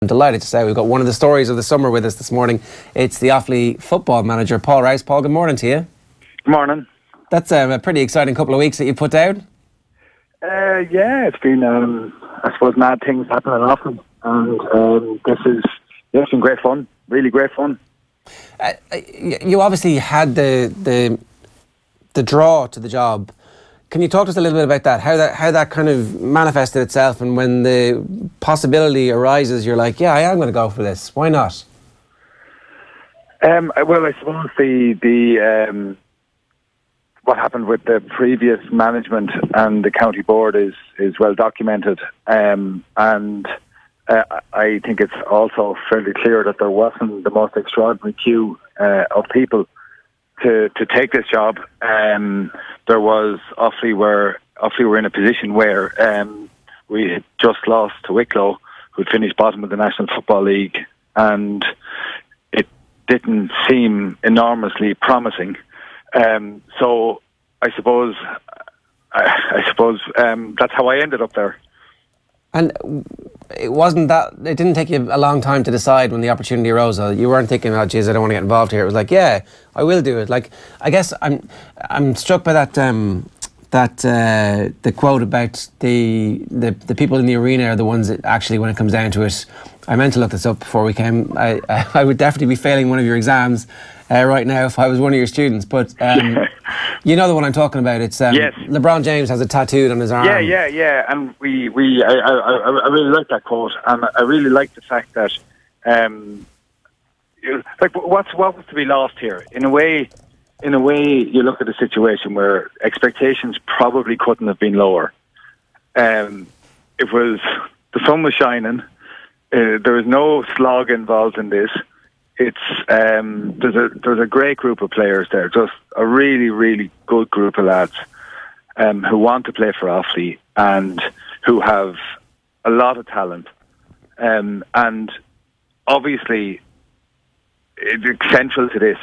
delighted to say we've got one of the stories of the summer with us this morning. It's the Offaly football manager, Paul Rouse. Paul, good morning to you. Good morning. That's a pretty exciting couple of weeks that you put down. Yeah, it's been, I suppose, mad things happening often. And it's been great fun, really great fun. You obviously had the draw to the job. Can you talk to us a little bit about that? How that kind of manifested itself, and when the possibility arises, you're like, yeah, I am going to go for this. Why not? Well, I suppose the what happened with the previous management and the county board is well documented, and I think it's also fairly clear that there wasn't the most extraordinary queue of people to take this job. There was Offaly were in a position where we had just lost to Wicklow, who'd finished bottom of the National Football League, and it didn't seem enormously promising. So I suppose that's how I ended up there. And it didn't take you a long time to decide when the opportunity arose. You weren't thinking, oh geez, I don't want to get involved here. It was like, yeah, I will do it. Like, I guess I'm struck by that the quote about the people in the arena are the ones that actually, when it comes down to it, I meant to look this up before we came. I would definitely be failing one of your exams right now if I was one of your students. But you know the one I'm talking about. It's yes. LeBron James has it tattooed on his arm. Yeah. And I really like that quote, and I really like the fact that like what was to be lost here? In a way, you look at a situation where expectations probably couldn't have been lower. It was, the sun was shining. There was no slog involved in this. It's there's a great group of players there, just a really, really good group of lads who want to play for Offaly and who have a lot of talent. And obviously, central to this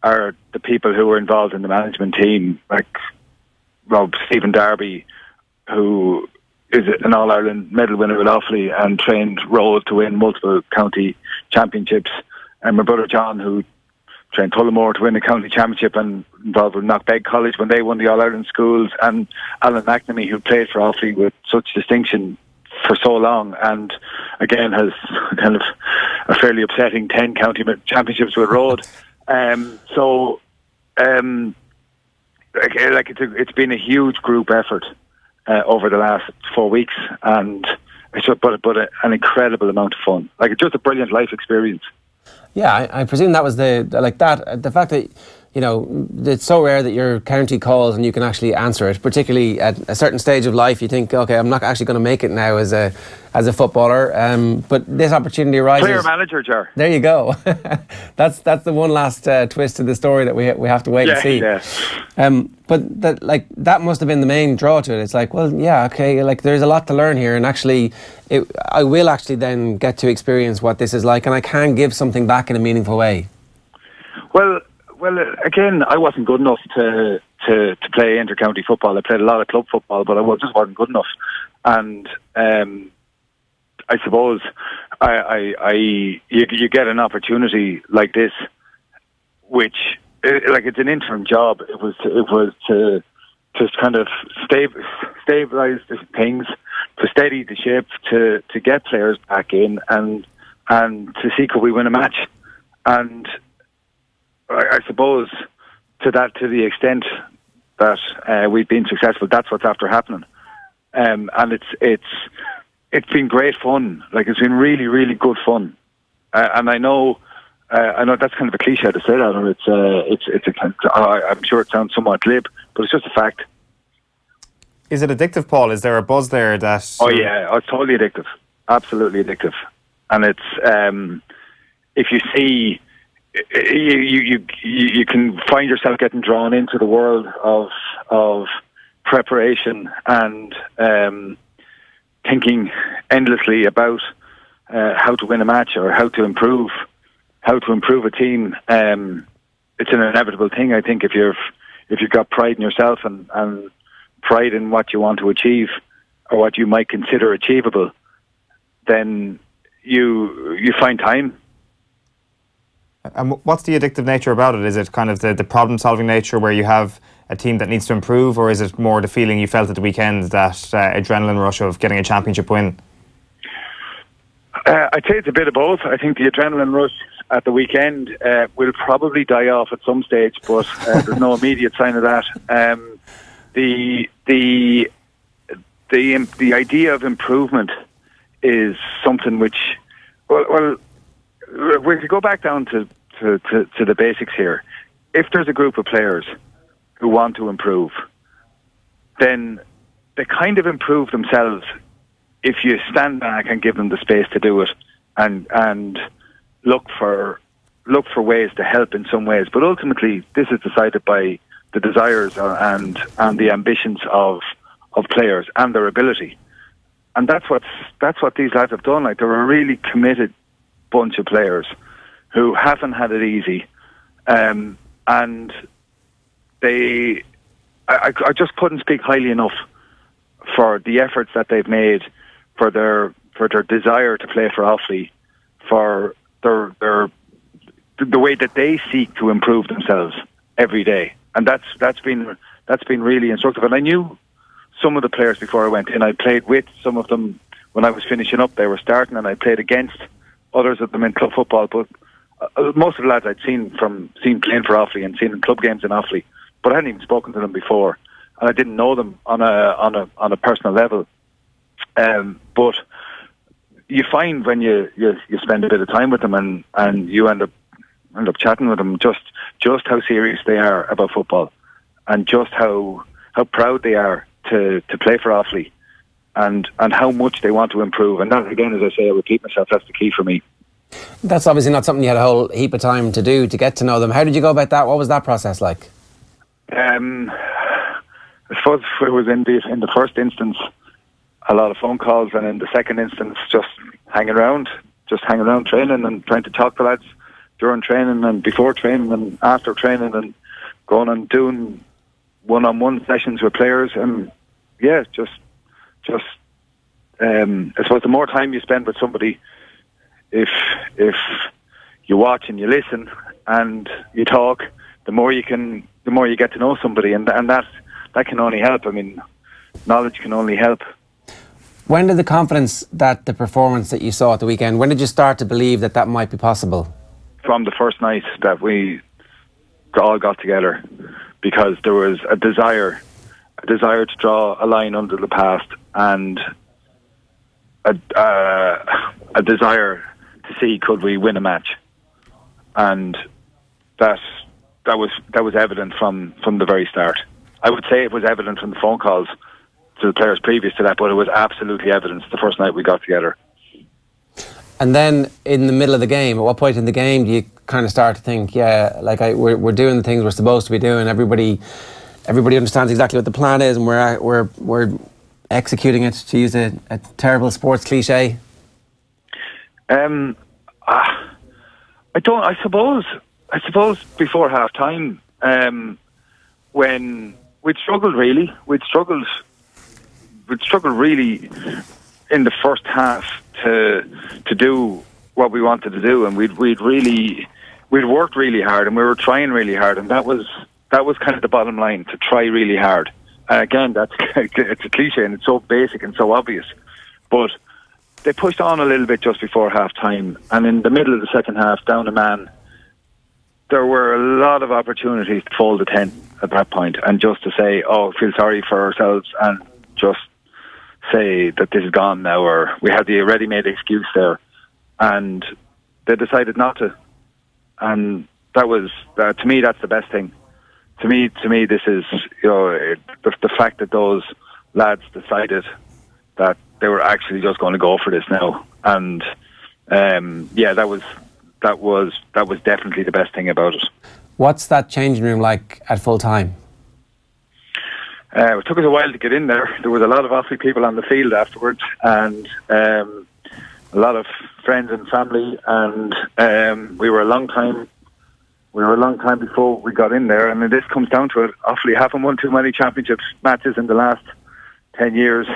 are the people who were involved in the management team, like Stephen Darby, who is an All-Ireland medal winner with Offaly and trained Rose to win multiple county championships. And my brother John, who trained Tullamore to win the county championship and involved with Knockbeg College when they won the All-Ireland schools. And Alan McNamee, who played for Offaly with such distinction for so long, and again has kind of a fairly upsetting 10 county championships with Road. It's been a huge group effort over the last 4 weeks, and an incredible amount of fun. Like, it's just a brilliant life experience. Yeah, I presume that was the fact that, you know, it's so rare that your county calls and you can actually answer it, particularly at a certain stage of life. You think, okay, I'm not actually going to make it now as a footballer, but this opportunity arises. Player manager, Jar. There you go. That's the one last twist to the story that we have to wait and see. Yeah. But that must have been the main draw to it. It's like, well, yeah, okay, like there's a lot to learn here, and actually, I will actually then get to experience what this is like, and I can give something back in a meaningful way. Well, again, I wasn't good enough to play inter-county football. I played a lot of club football, but I just wasn't good enough. And I suppose you get an opportunity like this, which it's an interim job. It was to just kind of stabilise things, to steady the ship, to get players back in, and to see could we win a match. And I suppose to the extent that we've been successful, that's what's after happening. And it's been great fun. Like, it's been really, really good fun. And I know that's kind of a cliche to say that, or I'm sure it sounds somewhat glib, but it's just a fact. Is it addictive, Paul? Is there a buzz there that? Oh yeah, it's totally addictive, absolutely addictive. And it's if you see. You can find yourself getting drawn into the world of preparation and thinking endlessly about how to win a match or how to improve a team. It's an inevitable thing, I think, if you've got pride in yourself and pride in what you want to achieve or what you might consider achievable, then you find time. And what's the addictive nature about it? Is it kind of the problem-solving nature where you have a team that needs to improve, or is it more the feeling you felt at the weekend, that adrenaline rush of getting a championship win? I'd say it's a bit of both. I think the adrenaline rush at the weekend will probably die off at some stage, but there's no immediate sign of that. The idea of improvement is something which, well, if you go back down to the basics here, if there's a group of players who want to improve, then they kind of improve themselves if you stand back and give them the space to do it, and look for ways to help in some ways. But ultimately, this is decided by the desires and the ambitions of players and their ability, and that's what these lads have done. Like, they're a really committed bunch of players who haven't had it easy, and I just couldn't speak highly enough for the efforts that they've made, for their desire to play for Offaly, for the way that they seek to improve themselves every day, and that's been really instructive. And I knew some of the players before I went in. I played with some of them when I was finishing up. They were starting, and I played against others of them in club football. But most of the lads I'd seen playing for Offaly and seen in club games in Offaly, but I hadn't even spoken to them before, and I didn't know them on a personal level. But you find when you spend a bit of time with them and you end up chatting with them just how serious they are about football, and just how proud they are to play for Offaly, and how much they want to improve. And that, again, as I say, I repeat myself, that's the key for me. That's obviously not something you had a whole heap of time to do, to get to know them. How did you go about that? What was that process like? I suppose it was in the first instance a lot of phone calls, and in the second instance just hanging around training and trying to talk to lads during training and before training and after training, and going and doing one-on-one sessions with players. And yeah, I suppose the more time you spend with somebody, if you watch and you listen and you talk, the more you get to know somebody, and that can only help. I mean, knowledge can only help. When did the confidence that the performance that you saw at the weekend, when did you start to believe that might be possible? From the first night that we all got together, because there was a desire to draw a line under the past, and a desire to see could we win a match, and that was evident from the very start. I would say it was evident from the phone calls to the players previous to that, but it was absolutely evident the first night we got together. And then in the middle of the game, at what point in the game do you kind of start to think, yeah, like we're doing the things we're supposed to be doing, everybody understands exactly what the plan is, and we're executing it, to use a terrible sports cliche? I suppose before half time, when we'd struggled really in the first half to do what we wanted to do, and we'd worked really hard, and we were trying really hard, and that was kind of the bottom line, to try really hard. And again, it's a cliche and it's so basic and so obvious, but they pushed on a little bit just before half time, and in the middle of the second half, down a man, there were a lot of opportunities to fold the tent at that point, and just to say, feel sorry for ourselves, and just say that this is gone now, or we had the ready-made excuse there, and they decided not to. And that was, to me, that's the best thing. To me, this is, the fact that those lads decided that they were actually just going to go for this now, and that was definitely the best thing about it. What's that changing room like at full time? It took us a while to get in there. There was a lot of Offaly people on the field afterwards, and a lot of friends and family, and we were a long time before we got in there. And this comes down to it. Offaly haven't won too many championship matches in the last 10 years.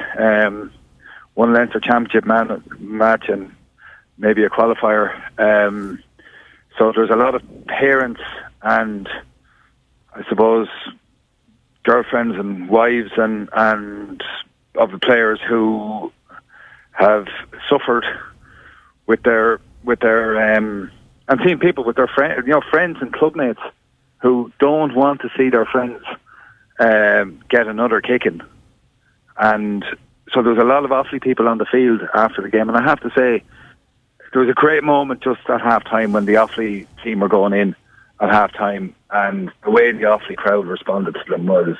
One Leinster championship match, and maybe a qualifier. So there's a lot of parents and, I suppose, girlfriends and wives and of the players who have suffered with their and seeing people with their friends, friends and clubmates who don't want to see their friends get another kicking. And so there was a lot of Offaly people on the field after the game, and I have to say there was a great moment just at half-time when the Offaly team were going in at half-time, and the way the Offaly crowd responded to them was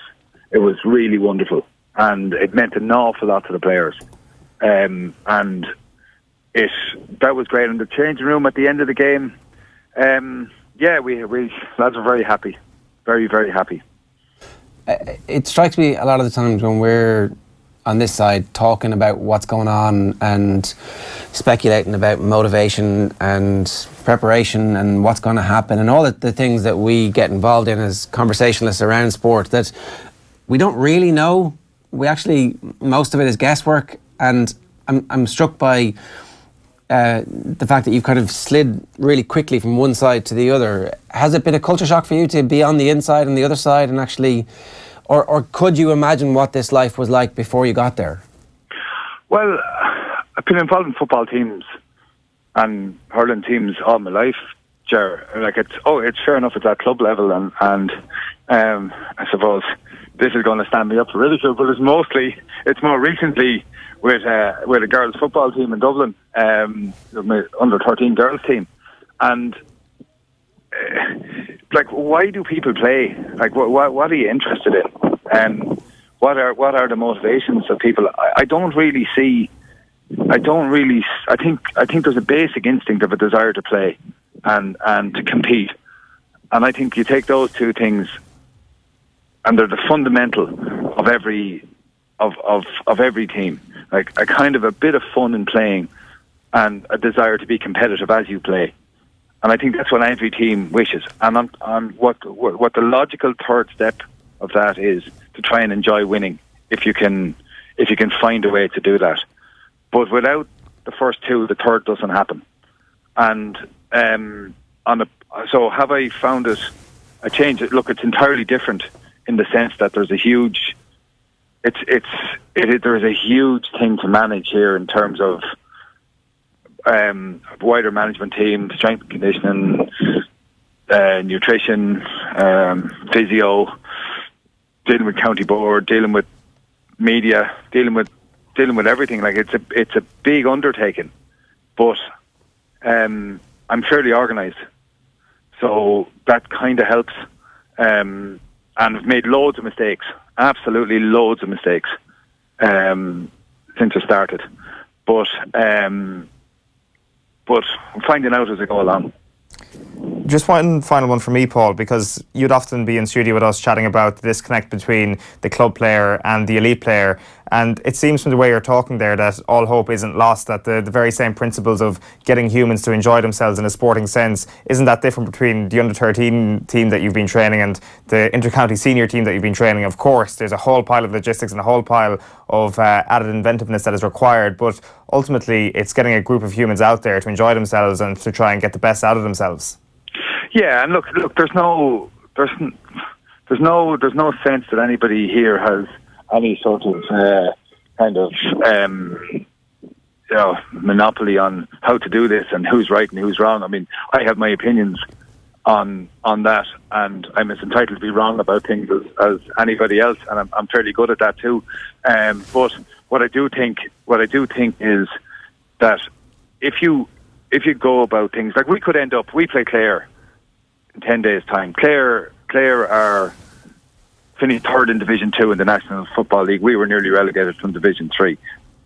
really wonderful, and it meant an awful lot to the players. And that was great. In the changing room at the end of the game, we lads were very happy, very, very happy. It strikes me a lot of the times when we're on this side talking about what's going on and speculating about motivation and preparation and what's going to happen and all the things that we get involved in as conversationalists around sport, that we don't really know. Most of it is guesswork, and I'm struck by the fact that you've kind of slid really quickly from one side to the other. Has it been a culture shock for you to be on the inside and the other side and actually, or could you imagine what this life was like before you got there? Well, I've been involved in football teams and hurling teams all my life, Ger. Like it's fair enough at that club level, and I suppose this is going to stand me up for ridicule, but it's more recently with a girls' football team in Dublin, my under-13 girls team, and why do people play? Like, what are you interested in? What are the motivations of people? I think there's a basic instinct of a desire to play and to compete, and I think you take those two things, and they're the fundamental of every team. Like a kind of a bit of fun in playing and a desire to be competitive as you play. And I think that's what every team wishes. And what the logical third step of that is to try and enjoy winning if you can find a way to do that. But without the first two, the third doesn't happen. And so have I found it a change? Look, it's entirely different in the sense that there's a huge there's a huge thing to manage here in terms of wider management team, strength and conditioning, nutrition, physio, dealing with county board, dealing with media, dealing with everything. Like it's a big undertaking, but I'm fairly organised, so that kind of helps. And I've made loads of mistakes, absolutely loads of mistakes, since I started. But I'm finding out as I go along. Just one final one for me, Paul, because you'd often be in studio with us chatting about the disconnect between the club player and the elite player. And it seems from the way you're talking there that all hope isn't lost, that the very same principles of getting humans to enjoy themselves in a sporting sense, isn't that different between the under-13 team that you've been training and the inter-county senior team that you've been training? Of course, there's a whole pile of logistics and a whole pile of added inventiveness that is required, but ultimately it's getting a group of humans out there to enjoy themselves and to try and get the best out of themselves. Yeah, and look, there's no sense that anybody here has any sort of monopoly on how to do this and who's right and who's wrong. I mean, I have my opinions on that, and I'm as entitled to be wrong about things as anybody else, and I'm fairly good at that too. But what I do think is that if you go about things like we play Clare in 10 days' time. Clare are finished third in Division 2 in the National Football League. We were nearly relegated from Division 3.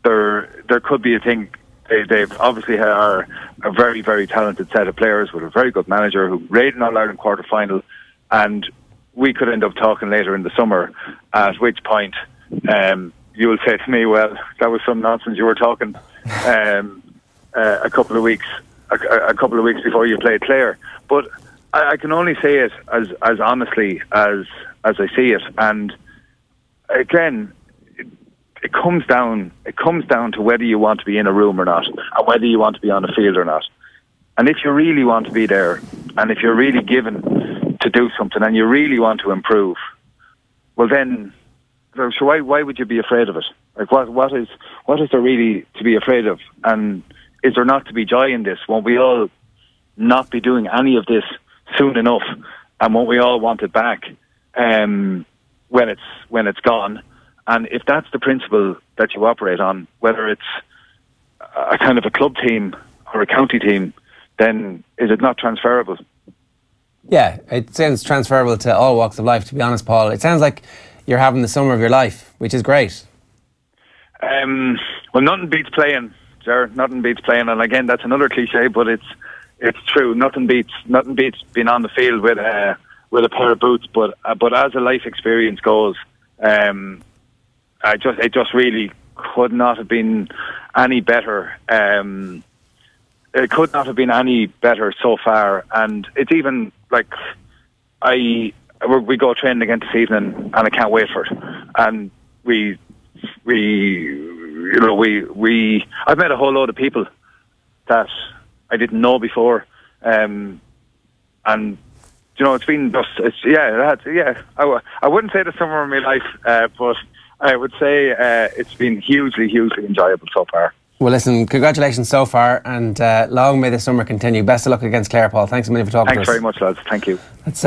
There could be a thing. They obviously are a very, very talented set of players with a very good manager who made an All-Ireland quarter-final, and we could end up talking later in the summer, at which point you will say to me, well, that was some nonsense you were talking a couple of weeks before you played Clare. But I can only say it as honestly as I see it. And again, it comes down to whether you want to be in a room or not, and whether you want to be on the field or not. And if you really want to be there, and if you're really given to do something, and you really want to improve, well then, so why would you be afraid of it? Like what is there really to be afraid of? And is there not to be joy in this? Won't we all not be doing any of this soon enough? And won't we all want it back when it's gone? And if that's the principle that you operate on, whether it's a kind of a club team or a county team, then is it not transferable? Yeah, it sounds transferable to all walks of life, to be honest, Paul. It sounds like you're having the summer of your life, which is great. Well, nothing beats playing, Jared. Nothing beats playing, and again, that's another cliche, but it's true. Nothing beats being on the field with a pair of boots. But as a life experience goes, it just really could not have been any better. It could not have been any better so far, and it's even like we go training again this evening, and I can't wait for it. And I've met a whole load of people that I didn't know before, and it's been I wouldn't say the summer of my life, but I would say it's been hugely enjoyable so far. Well, listen, congratulations so far, and long may the summer continue. Best of luck against Clare, Paul. Thanks a million for talking to us. Thanks very much, lads. Thank you. That's